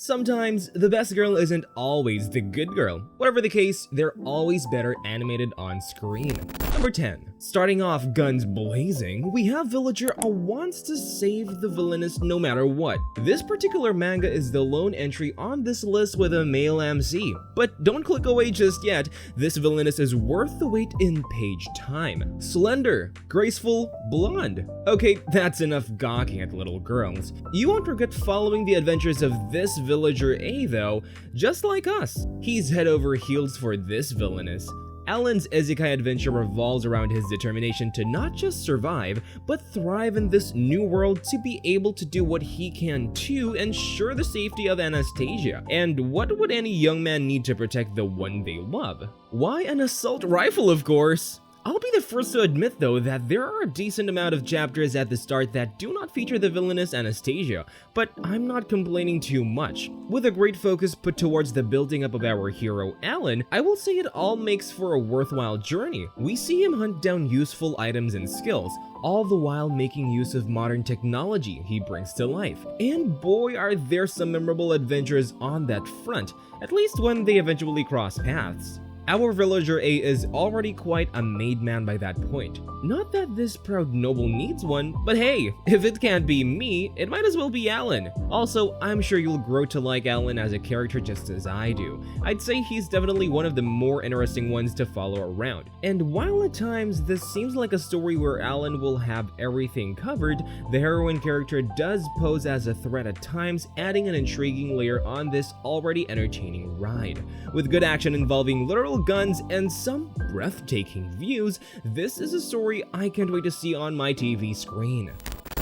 Sometimes, the best girl isn't always the good girl. Whatever the case, they're always better animated on screen. Number 10. Starting off guns blazing, we have Villager A wants to save the villainess no matter what. This particular manga is the lone entry on this list with a male MC. But don't click away just yet, this villainess is worth the wait in page time. Slender, graceful, blonde. Okay, that's enough gawking at little girls. You won't regret following the adventures of this Villager A though, just like us. He's head over heels for this villainess. Alan's isekai adventure revolves around his determination to not just survive, but thrive in this new world to be able to do what he can to ensure the safety of Anastasia. And what would any young man need to protect the one they love? Why, an assault rifle, of course! I'll be the first to admit though that there are a decent amount of chapters at the start that do not feature the villainess Anastasia, but I'm not complaining too much. With a great focus put towards the building up of our hero Alan, I will say it all makes for a worthwhile journey. We see him hunt down useful items and skills, all the while making use of modern technology he brings to life. And boy are there some memorable adventures on that front, at least when they eventually cross paths. Our Villager A is already quite a made man by that point. Not that this proud noble needs one, but hey, if it can't be me, it might as well be Alan. Also, I'm sure you'll grow to like Alan as a character just as I do. I'd say he's definitely one of the more interesting ones to follow around. And while at times this seems like a story where Alan will have everything covered, the heroine character does pose as a threat at times, adding an intriguing layer on this already entertaining ride. With good action involving literal guns and some breathtaking views, this is a story I can't wait to see on my TV screen.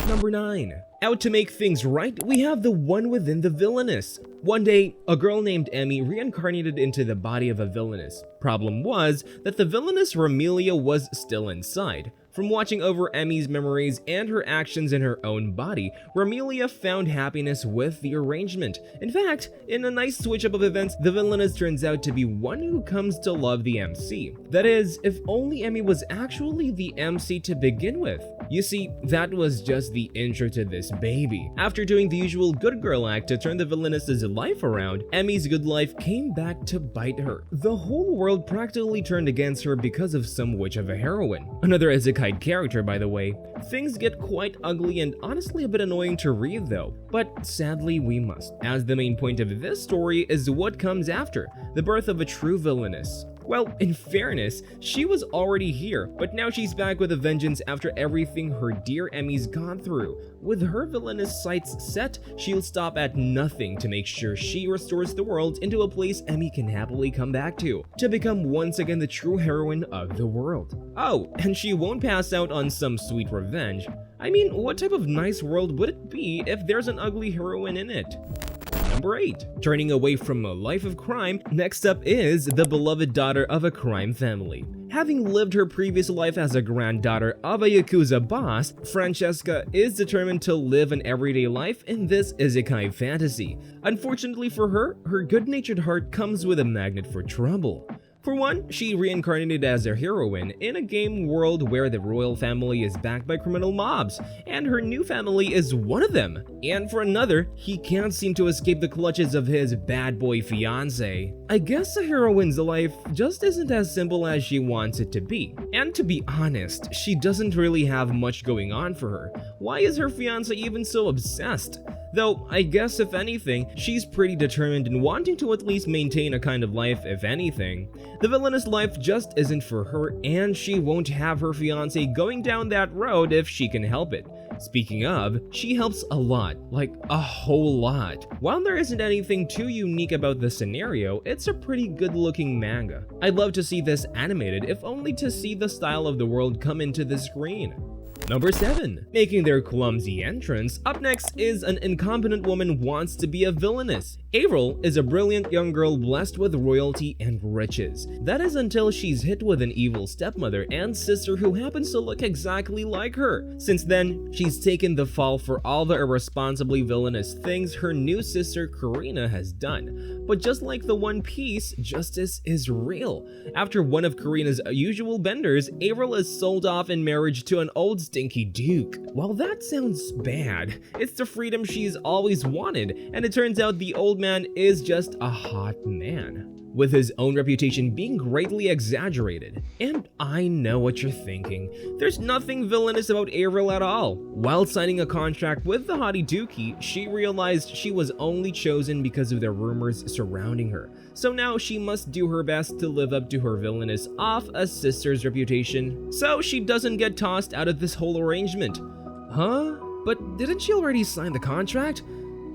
Number 9. Out to make things right, we have the One Within The Villainess. One day, a girl named Emmy reincarnated into the body of a villainess. Problem was that the villainess Romelia was still inside. From watching over Emmy's memories and her actions in her own body, Romelia found happiness with the arrangement. In fact, in a nice switch-up of events, the villainess turns out to be one who comes to love the MC. That is, if only Emmy was actually the MC to begin with. You see, that was just the intro to this baby. After doing the usual good girl act to turn the villainess's life around, Emmy's good life came back to bite her. The whole world practically turned against her because of some witch of a heroine. Another isekai character, by the way. Things get quite ugly and honestly a bit annoying to read though, but sadly we must, as the main point of this story is what comes after, the birth of a true villainess. Well, in fairness, she was already here, but now she's back with a vengeance after everything her dear Emmy's gone through. With her villainous sights set, she'll stop at nothing to make sure she restores the world into a place Emmy can happily come back to become once again the true heroine of the world. Oh, and she won't pass out on some sweet revenge. I mean, what type of nice world would it be if there's an ugly heroine in it? Number 8. Turning away from a life of crime, next up is the beloved daughter of a crime family. Having lived her previous life as a granddaughter of a Yakuza boss, Francesca is determined to live an everyday life in this isekai fantasy. Unfortunately for her, her good-natured heart comes with a magnet for trouble. For one, she reincarnated as a heroine in a game world where the royal family is backed by criminal mobs, and her new family is one of them. And for another, he can't seem to escape the clutches of his bad boy fiancé. I guess a heroine's life just isn't as simple as she wants it to be. And to be honest, she doesn't really have much going on for her. Why is her fiancé even so obsessed? Though, I guess if anything, she's pretty determined in wanting to at least maintain a kind of life if anything. The villainous life just isn't for her, and she won't have her fiancé going down that road if she can help it. Speaking of, she helps a lot, like a whole lot. While there isn't anything too unique about the scenario, it's a pretty good looking manga. I'd love to see this animated, if only to see the style of the world come into the screen. Number 7. Making their clumsy entrance, up next is an incompetent woman wants to be a villainess. Avril is a brilliant young girl blessed with royalty and riches. That is until she's hit with an evil stepmother and sister who happens to look exactly like her. Since then, she's taken the fall for all the irresponsibly villainous things her new sister Karina has done. But just like the One Piece, justice is real. After one of Karina's usual benders, Avril is sold off in marriage to an old stinky duke. Well, that sounds bad. It's the freedom she's always wanted, and it turns out the old man is just a hot man, with his own reputation being greatly exaggerated. And I know what you're thinking. There's nothing villainous about Avril at all. While signing a contract with the haughty Dookie, she realized she was only chosen because of the rumors surrounding her. So now she must do her best to live up to her villainous off-a-sister's reputation, so she doesn't get tossed out of this whole arrangement. Huh? But didn't she already sign the contract?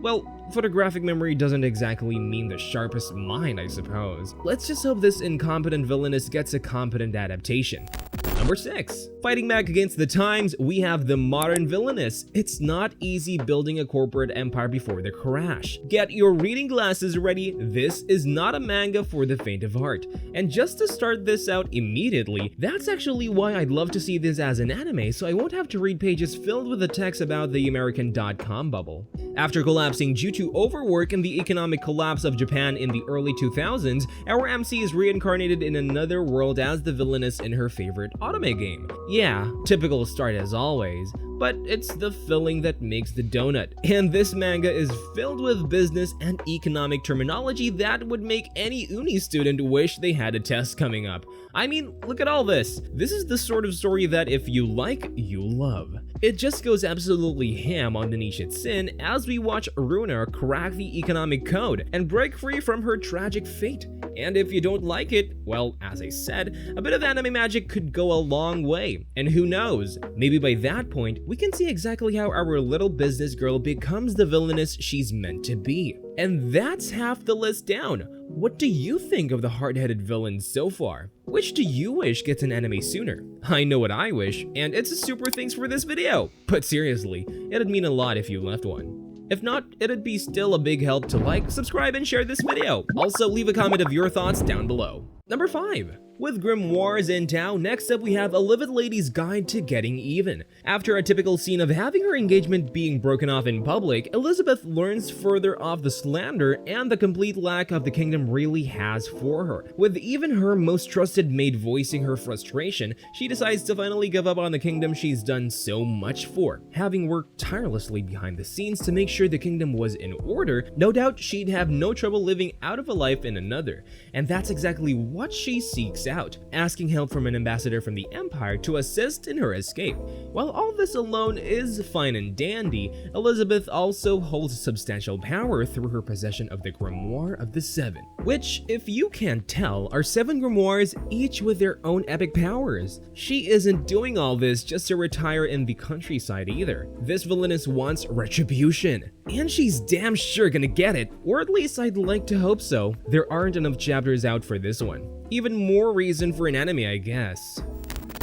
Well, photographic memory doesn't exactly mean the sharpest mind, I suppose. Let's just hope this incompetent villainess gets a competent adaptation. Number 6. Fighting back against the times, we have the modern villainess. It's not easy building a corporate empire before the crash. Get your reading glasses ready. This is not a manga for the faint of heart. And just to start this out immediately, that's actually why I'd love to see this as an anime, so I won't have to read pages filled with the text about the American .com bubble. After collapsing due to overwork and the economic collapse of Japan in the early 2000s, our MC is reincarnated in another world as the villainess in her favorite Otome Game. Yeah, typical start as always, but it's the filling that makes the donut. And this manga is filled with business and economic terminology that would make any uni student wish they had a test coming up. I mean, look at all this. This is the sort of story that if you like, you love. It just goes absolutely ham on the niche it's in as we watch Runa crack the economic code and break free from her tragic fate. And if you don't like it, well, as I said, a bit of anime magic could go a long way. And who knows, maybe by that point, we can see exactly how our little business girl becomes the villainess she's meant to be. And that's half the list down. What do you think of the hard-headed villains so far? Which do you wish gets an anime sooner? I know what I wish, and it's a super thanks for this video. But seriously, it'd mean a lot if you left one. If not, it'd be still a big help to like, subscribe, and share this video. Also, leave a comment of your thoughts down below. Number 5. With grimoires in tow, next up we have A Livid Lady's Guide to Getting Even. After a typical scene of having her engagement being broken off in public, Elizabeth learns further of the slander and the complete lack of the kingdom really has for her. With even her most trusted maid voicing her frustration, she decides to finally give up on the kingdom she's done so much for. Having worked tirelessly behind the scenes to make sure the kingdom was in order, no doubt she'd have no trouble living out of a life in another. And that's exactly what she seeks out, asking help from an ambassador from the Empire to assist in her escape. While all this alone is fine and dandy, Elizabeth also holds substantial power through her possession of the Grimoire of the Seven, which, if you can't tell, are 7 grimoires, each with their own epic powers. She isn't doing all this just to retire in the countryside either. This villainess wants retribution, and she's damn sure gonna get it, or at least I'd like to hope so. There aren't enough chapters out for this one. Even more reason for an anime, I guess.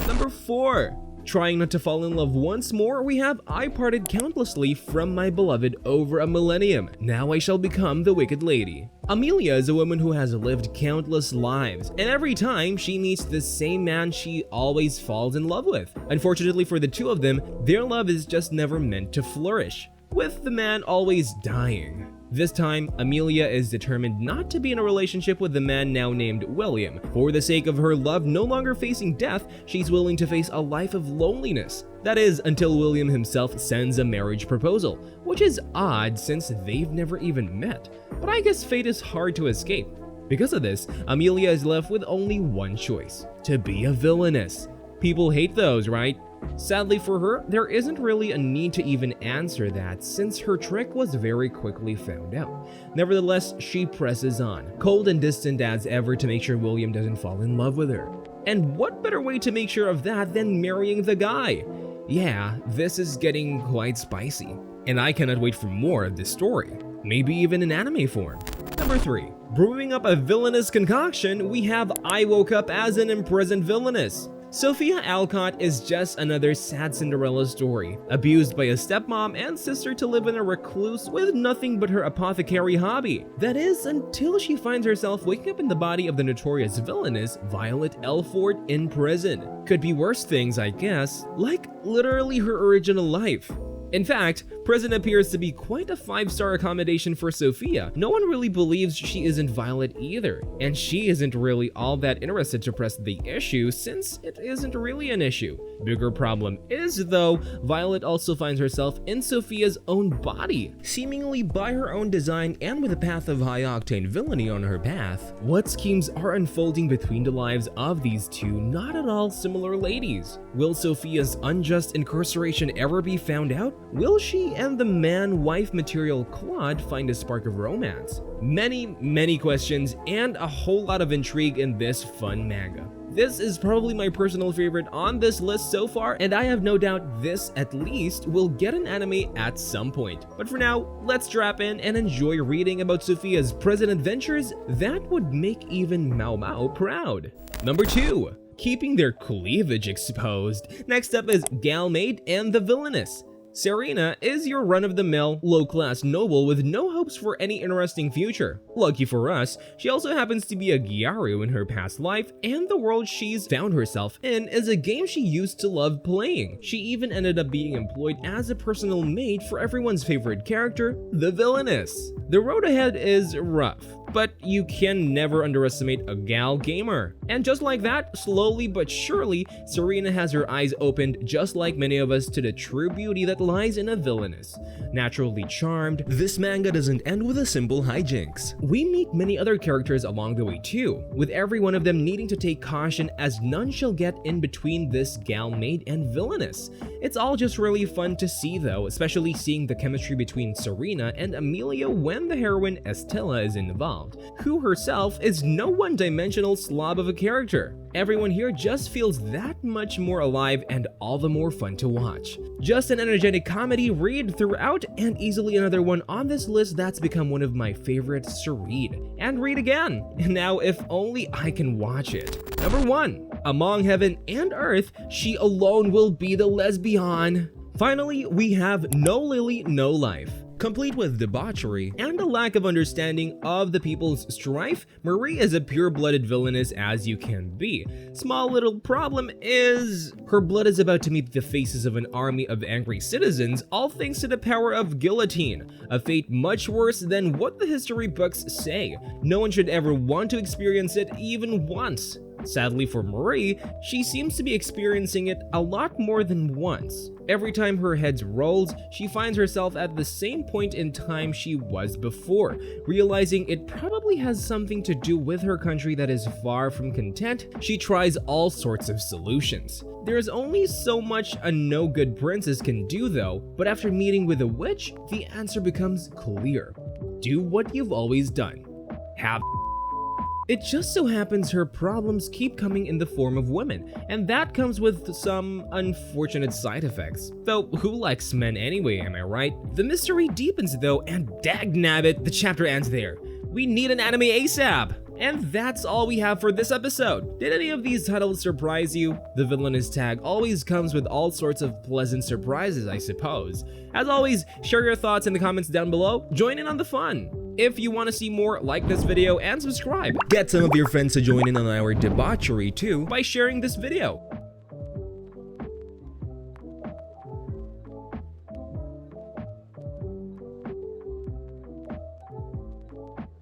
Number 4. Trying not to fall in love once more, we have I parted countlessly from my beloved over a millennium. Now I shall become the wicked lady. Amelia is a woman who has lived countless lives, and every time she meets the same man she always falls in love with. Unfortunately for the two of them, their love is just never meant to flourish, with the man always dying. This time, Amelia is determined not to be in a relationship with the man now named William. For the sake of her love no longer facing death, she's willing to face a life of loneliness. That is, until William himself sends a marriage proposal, which is odd since they've never even met. But I guess fate is hard to escape. Because of this, Amelia is left with only one choice: to be a villainess. People hate those, right? Sadly for her, there isn't really a need to even answer that since her trick was very quickly found out. Nevertheless, she presses on, cold and distant as ever to make sure William doesn't fall in love with her. And what better way to make sure of that than marrying the guy? Yeah, this is getting quite spicy, and I cannot wait for more of this story, maybe even in anime form. Number 3. Brewing up a villainous concoction, we have I Woke Up as an Imprisoned Villainess. Sophia Alcott is just another sad Cinderella story, abused by a stepmom and sister to live in a recluse with nothing but her apothecary hobby. That is, until she finds herself waking up in the body of the notorious villainess Violet Elford in prison. Could be worse things, I guess, like literally her original life. In fact, Prison appears to be quite a 5-star accommodation for Sophia. No one really believes she isn't Violet either, and she isn't really all that interested to press the issue since it isn't really an issue. Bigger problem is, though, Violet also finds herself in Sophia's own body, seemingly by her own design and with a path of high-octane villainy on her path. What schemes are unfolding between the lives of these two not at all similar ladies? Will Sophia's unjust incarceration ever be found out? Will she and the man-wife material Claude find a spark of romance? Many questions and a whole lot of intrigue in this fun manga. This is probably my personal favorite on this list so far, and I have no doubt this at least will get an anime at some point. But for now, let's strap in and enjoy reading about Sophia's prison adventures that would make even Mao Mao proud. Number 2. Keeping their cleavage exposed. Next up is Maid and the Villainess. Serena is your run-of-the-mill, low-class noble with no hopes for any interesting future. Lucky for us, she also happens to be a Gyaru in her past life, and the world she's found herself in is a game she used to love playing. She even ended up being employed as a personal maid for everyone's favorite character, the Villainess. The road ahead is rough, but you can never underestimate a gal gamer. And just like that, slowly but surely, Serena has her eyes opened, just like many of us, to the true beauty that lies in a villainess. Naturally charmed, this manga doesn't end with a simple hijinks. We meet many other characters along the way too, with every one of them needing to take caution as none shall get in between this gal maid and Villainess. It's all just really fun to see though, especially seeing the chemistry between Serena and Amelia when the heroine Estella is involved, who herself is no one-dimensional slob of a character. Everyone here just feels that much more alive and all the more fun to watch. Just an energetic comedy read throughout, and easily another one on this list that's become one of my favorites to read and read again. Now, if only I can watch it. Number 1. Among Heaven and Earth, she alone will be the lesbian. Finally, we have No Lily, No Life. Complete with debauchery and a lack of understanding of the people's strife, Marie is a pure-blooded villainess as you can be. Small little problem is her blood is about to meet the faces of an army of angry citizens, all thanks to the power of guillotine, a fate much worse than what the history books say. No one should ever want to experience it even once. Sadly for Marie, she seems to be experiencing it a lot more than once. Every time her head rolls, she finds herself at the same point in time she was before, realizing it probably has something to do with her country that is far from content. She tries all sorts of solutions. There is only so much a no-good princess can do though, but after meeting with a witch, the answer becomes clear. Do what you've always done. Have It just so happens her problems keep coming in the form of women, and that comes with some unfortunate side effects. Though, who likes men anyway, am I right? The mystery deepens though, and dagnabbit, the chapter ends there. We need an anime ASAP! And that's all we have for this episode. Did any of these titles surprise you? The Villainess tag always comes with all sorts of pleasant surprises, I suppose. As always, share your thoughts in the comments down below. Join in on the fun. If you want to see more, like this video and subscribe. Get some of your friends to join in on our debauchery too by sharing this video.